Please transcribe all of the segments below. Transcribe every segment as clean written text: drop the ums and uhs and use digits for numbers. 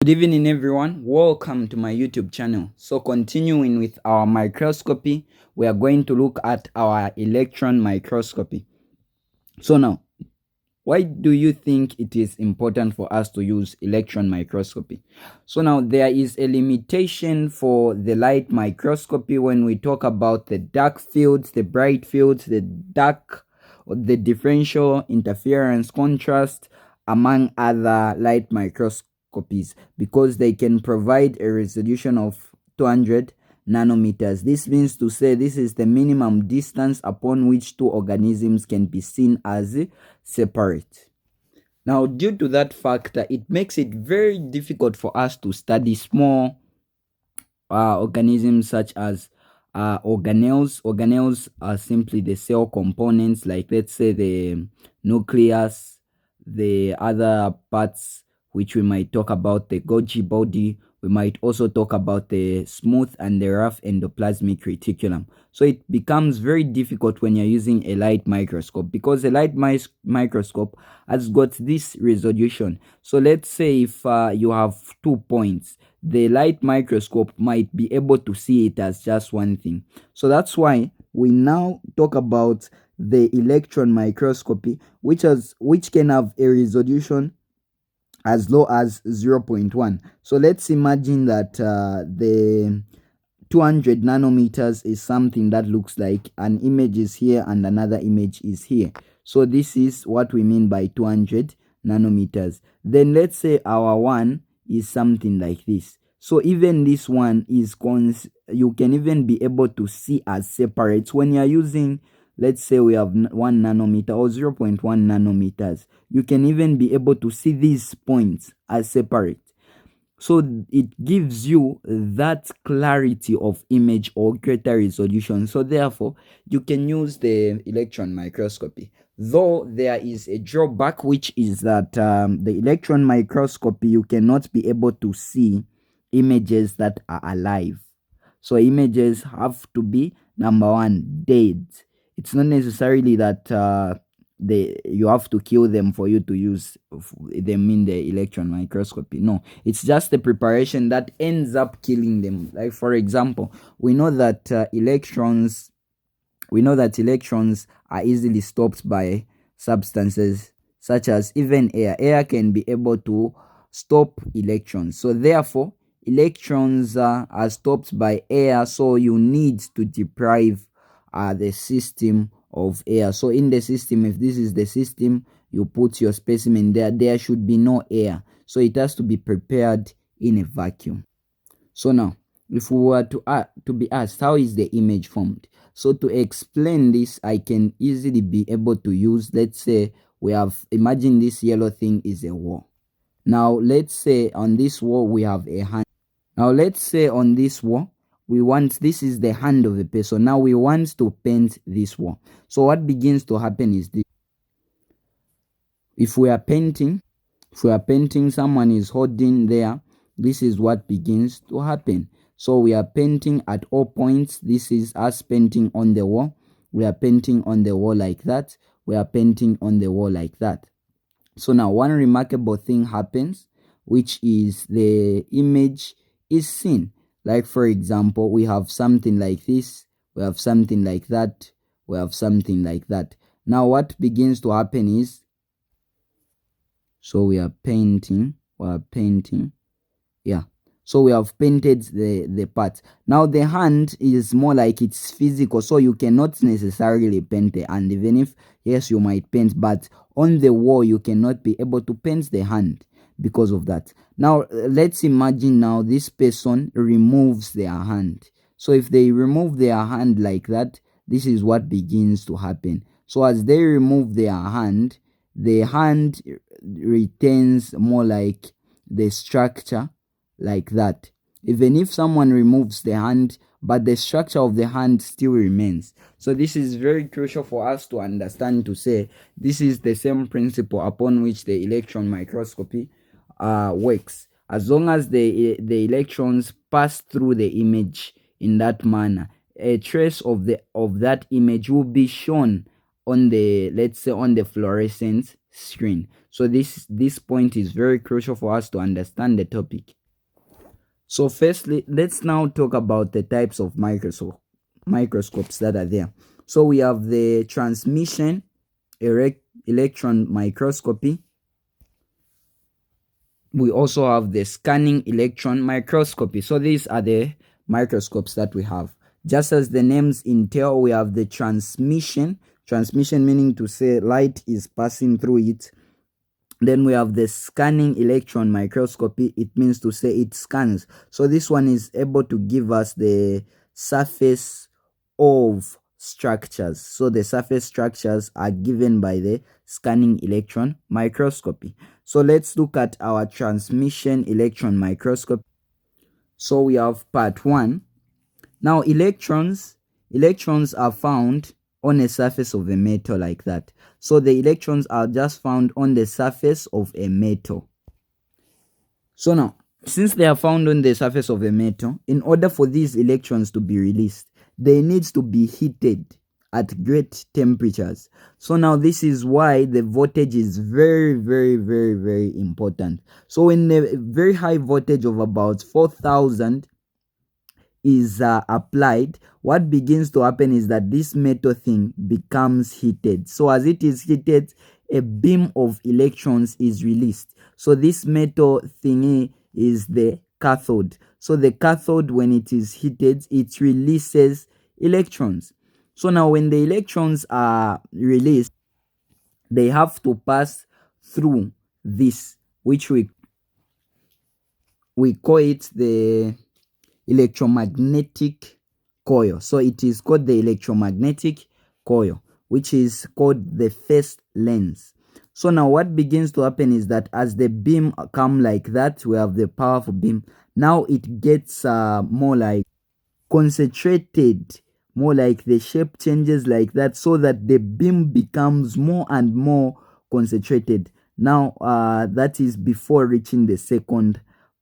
Good evening everyone, welcome to my YouTube channel. So continuing with our microscopy, we are going to look at our electron microscopy. So now, why do you think it is important for us to use electron microscopy? So now there is a limitation for the light microscopy when we talk about the dark fields, the bright fields, the differential interference contrast, among other light microscopies, because they can provide a resolution of 200 nanometers. This means to say this is the minimum distance upon which two organisms can be seen as separate. Now, due to that factor, it makes it very difficult for us to study small organisms such as organelles. Organelles are simply the cell components, like let's say the nucleus, the other parts which we might talk about, the Golgi body. We might also talk about the smooth and the rough endoplasmic reticulum. So it becomes very difficult when you're using a light microscope, because a light microscope has got this resolution. So let's say if you have 2 points, the light microscope might be able to see it as just one thing. So that's why we now talk about the electron microscopy, which can have a resolution as low as 0.1. So let's imagine that the 200 nanometers is something that looks like an image is here and another image is here. So this is what we mean by 200 nanometers. Then let's say our one is something like this. So even this one is you can even be able to see as separate when you're using, let's say we have 1 nanometer or 0.1 nanometers. You can even be able to see these points as separate. So it gives you that clarity of image or greater resolution. So therefore, you can use the electron microscopy. Though there is a drawback, which is that the electron microscopy, you cannot be able to see images that are alive. So images have to be, number one, dead. It's not necessarily that you have to kill them for you to use them in the electron microscopy. No, it's just the preparation that ends up killing them. Like for example, we know that electrons are easily stopped by substances such as even air. Air can be able to stop electrons. So therefore, electrons are stopped by air, so you need to deprive the system of air. So in the system, if this is the system, you put your specimen there should be no air, so it has to be prepared in a vacuum. So now, if we were to be asked how is the image formed, so to explain this, I can easily be able to use, let's say imagine this yellow thing is a wall. Now let's say on this wall we have a hand. Now let's say on this wall this is the hand of the person. Now we want to paint this wall. So what begins to happen is this. If we are painting, someone is holding there, this is what begins to happen. So we are painting at all points. This is us painting on the wall. We are painting on the wall like that. We are painting on the wall like that. So now one remarkable thing happens, which is the image is seen. Like for example, we have something like this, we have something like that, we have something like that. Now what begins to happen is, so we are painting, yeah. So we have painted the part. Now the hand is more like it's physical, so you cannot necessarily paint the hand, even if yes you might paint, but on the wall you cannot be able to paint the hand because of that. Now let's imagine now this person removes their hand. So if they remove their hand like that, this is what begins to happen. So as they remove their hand, the hand retains more like the structure like that. Even if someone removes the hand, but the structure of the hand still remains. So this is very crucial for us to understand, to say this is the same principle upon which the electron microscopy works. As long as the electrons pass through the image in that manner, a trace of that image will be shown on the, let's say, on the fluorescent screen. So this point is very crucial for us to understand the topic. So firstly, let's now talk about the types of microscopes that are there. So we have the Transmission Electron Microscopy. We also have the Scanning Electron Microscopy. So these are the microscopes that we have. Just as the names entail, we have the transmission meaning to say light is passing through it. Then we have the Scanning Electron Microscopy. It means to say it scans. So this one is able to give us the surface of structures. So the surface structures are given by the Scanning Electron Microscopy. So let's look at our Transmission Electron Microscopy. So we have part 1. Now electrons are found on a surface of a metal like that. So the electrons are just found on the surface of a metal. So now, since they are found on the surface of a metal, in order for these electrons to be released, they need to be heated at great temperatures. So now this is why the voltage is very, very, very, very important. So in a very high voltage of about 4,000 is applied, what begins to happen is that this metal thing becomes heated. So as it is heated, a beam of electrons is released. So this metal thingy is the cathode. So the cathode, when it is heated, it releases electrons. So now when the electrons are released, they have to pass through this, which we call it the electromagnetic coil. So it is called the electromagnetic coil, which is called the first lens. So now what begins to happen is that as the beam come like that, we have the powerful beam. Now it gets more like concentrated, more like the shape changes like that, so that the beam becomes more and more concentrated. Now that is before reaching the second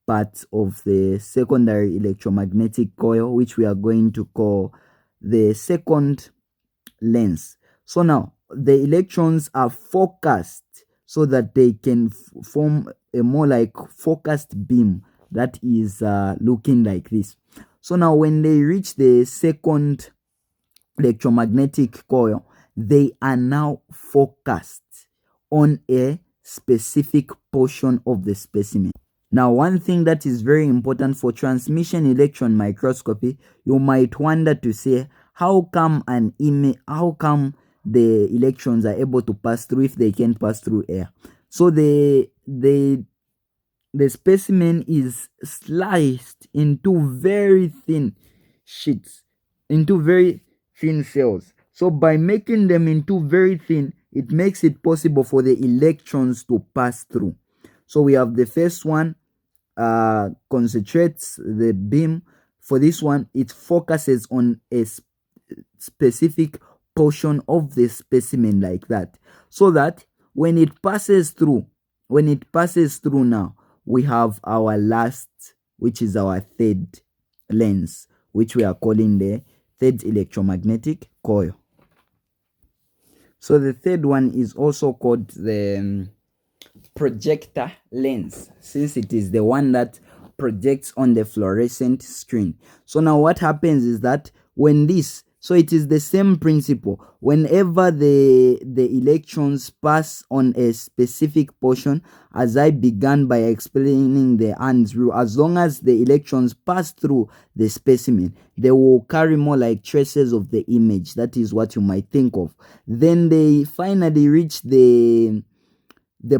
part of the secondary electromagnetic coil, which we are going to call the second lens. So now the electrons are focused so that they can form a more like focused beam that is looking like this. So now when they reach the second electromagnetic coil, they are now focused on a specific portion of the specimen. Now, one thing that is very important for transmission electron microscopy, you might wonder to say, how come the electrons are able to pass through if they can't pass through air? So the specimen is sliced into very thin sheets, into very thin cells. So by making them into very thin, it makes it possible for the electrons to pass through. So we have the first one, concentrates the beam. For this one, it focuses on a specific portion of the specimen like that, so that when it passes through now, we have our last, which is our third lens, which we are calling the third electromagnetic coil. So the third one is also called the projector lens, since it is the one that projects on the fluorescent screen. So now what happens is that when this, so it is the same principle. Whenever the electrons pass on a specific portion, as I began by explaining the Hand's rule, as long as the electrons pass through the specimen, they will carry more like traces of the image. That is what you might think of. Then they finally reach the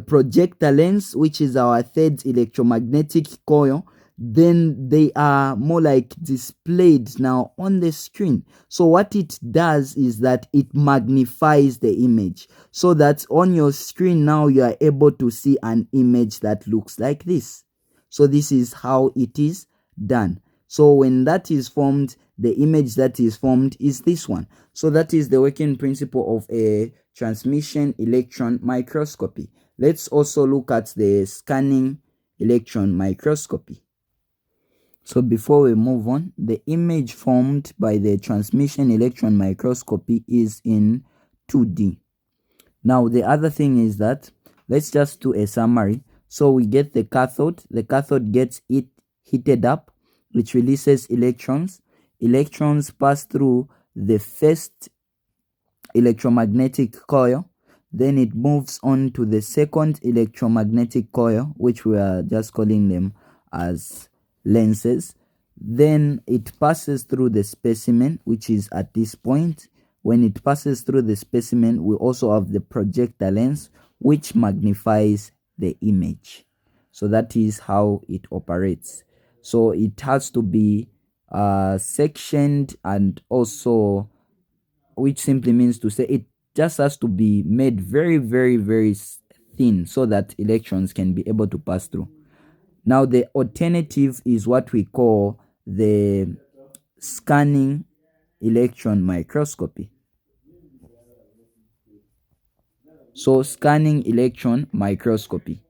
projector lens, which is our third electromagnetic coil. Then they are more like displayed now on the screen. So what it does is that it magnifies the image, so that on your screen now you are able to see an image that looks like this. So this is how it is done. So when that is formed, the image that is formed is this one. So that is the working principle of a transmission electron microscopy. Let's also look at the scanning electron microscopy. So before we move on, the image formed by the transmission electron microscopy is in 2D. Now the other thing is that let's just do a summary. So we get the cathode gets it heated up, which releases electrons. Electrons pass through the first electromagnetic coil, then it moves on to the second electromagnetic coil, which we are just calling them as lenses. Then it passes through the specimen, which is at this point. When it passes through the specimen, we also have the projector lens, which magnifies the image. So that is how it operates. So it has to be sectioned, and also, which simply means to say it just has to be made very, very, very thin so that electrons can be able to pass through. Now the alternative is what we call the scanning electron microscopy. So scanning electron microscopy.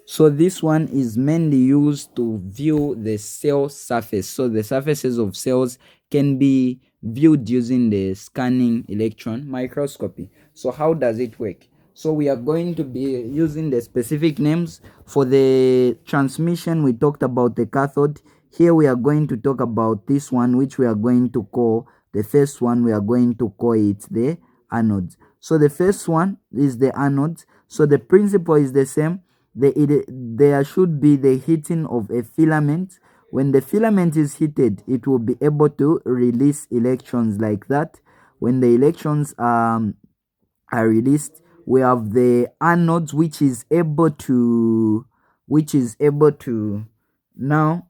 So this one is mainly used to view the cell surface. So the surfaces of cells can be viewed using the scanning electron microscopy. So how does it work? So we are going to be using the specific names. For the transmission, we talked about the cathode. Here we are going to talk about this one, which we are going to call, the first one we are going to call it the anode. So the first one is the anode. So the principle is the same. There should be the heating of a filament. When the filament is heated, it will be able to release electrons like that. When the electrons are released, we have the anodes, which is able to now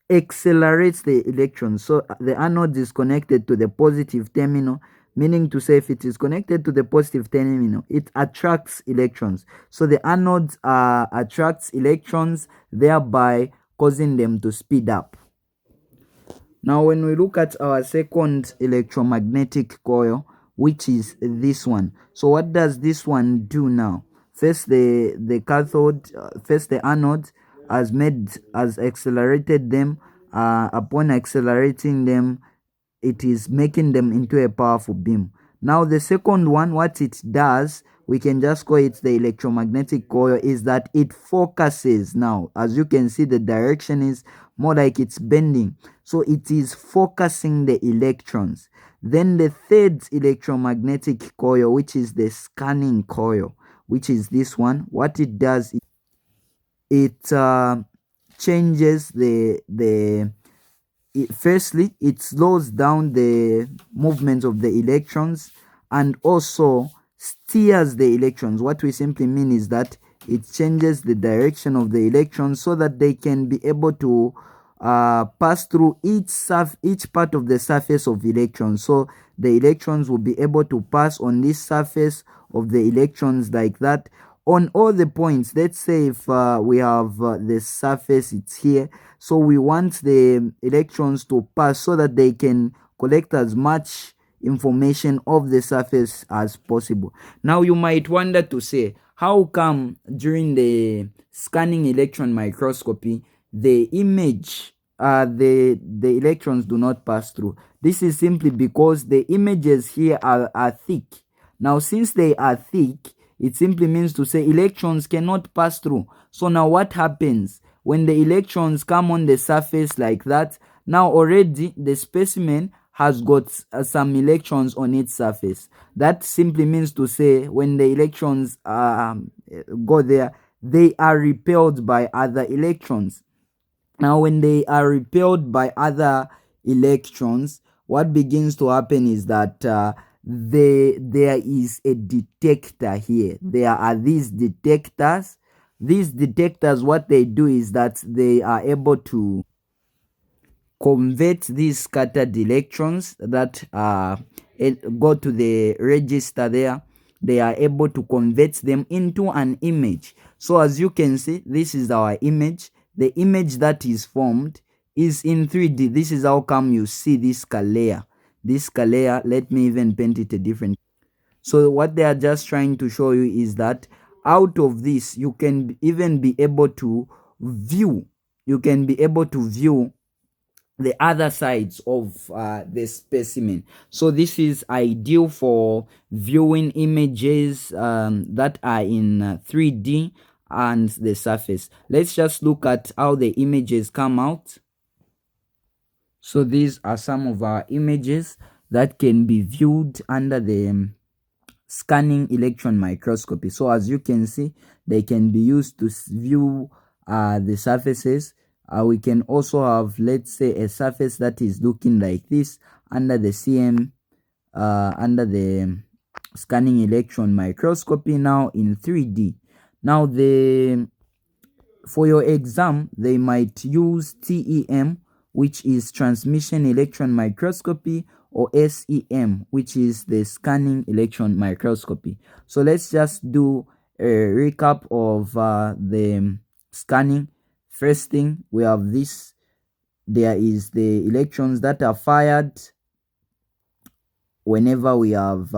accelerates the electrons. So the anode is connected to the positive terminal, meaning to say if it is connected to the positive terminal, it attracts electrons. So the anode attracts electrons, thereby causing them to speed up. Now when we look at our second electromagnetic coil, which is this one, so what does this one do now? First the cathode, first the anode has accelerated them. Upon accelerating them, it is making them into a powerful beam. Now the second one, what it does, we can just call it the electromagnetic coil, is that it focuses. Now as you can see, the direction is more like it's bending, so it is focusing the electrons. Then the third electromagnetic coil, which is the scanning coil, which is this one, what it does, it changes firstly, it slows down the movement of the electrons and also steers the electrons. What we simply mean is that it changes the direction of the electrons so that they can be able to pass through each part of the surface of electrons. So the electrons will be able to pass on this surface of the electrons like that on all the points. Let's say if we have the surface, it's here, so we want the electrons to pass so that they can collect as much information of the surface as possible. Now you might wonder to say, how come during the scanning electron microscopy the image, the electrons do not pass through? This is simply because the images here are thick. Now since they are thick, it simply means to say electrons cannot pass through. So now what happens when the electrons come on the surface like that? Now already the specimen has got some electrons on its surface. That simply means to say when the electrons go there, they are repelled by other electrons. Now when they are repelled by other electrons, what begins to happen is that there is a detector here. There are these detectors. These detectors, what they do is that they are able to convert these scattered electrons that go to the register there. They are able to convert them into an image. So as you can see, this is our image. The image that is formed is in 3D. This is how come you see this layer. This layer, let me even paint it a different. So what they are just trying to show you is that out of this, you can even be able to view. You can be able to view the other sides of the specimen. So this is ideal for viewing images that are in 3D and the surface. Let's just look at how the images come out. So these are some of our images that can be viewed under the scanning electron microscopy. So as you can see, they can be used to view the surfaces. We can also have, let's say, a surface that is looking like this under the under the scanning electron microscopy, now in 3D. Now for your exam, they might use TEM, which is Transmission Electron Microscopy, or SEM, which is the Scanning Electron Microscopy. So let's just do a recap of the scanning. First thing, we have this. There is the electrons that are fired whenever we have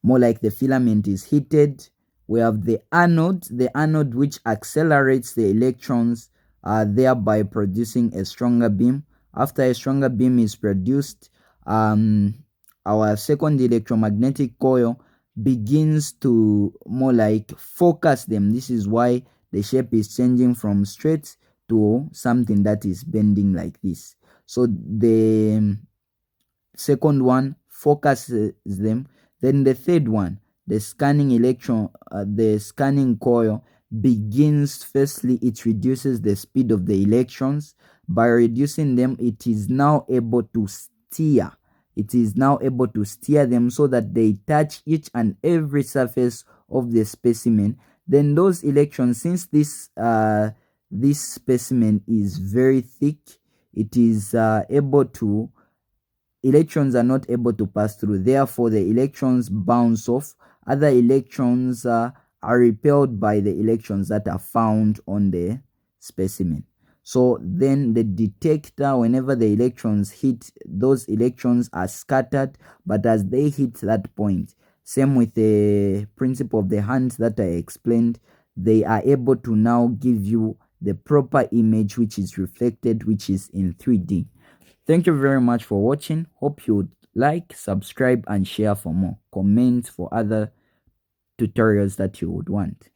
more like the filament is heated. We have the anode which accelerates the electrons, thereby producing a stronger beam. After a stronger beam is produced, our second electromagnetic coil begins to more like focus them. This is why the shape is changing from straight to something that is bending like this. So the second one focuses them. Then the third one, the the scanning coil begins. Firstly, it reduces the speed of the electrons. By reducing them, it is now able to steer. It is now able to steer them so that they touch each and every surface of the specimen. Then those electrons, since this specimen is very thick, it is able to electrons are not able to pass through. Therefore, the electrons bounce off. Other electrons are repelled by the electrons that are found on the specimen. So then the detector, whenever the electrons hit, those electrons are scattered, but as they hit that point, same with the principle of the hands that I explained, they are able to now give you the proper image which is reflected, which is in 3D. Thank you very much for watching. Hope you would like, subscribe, and share for more. Comment for other tutorials that you would want.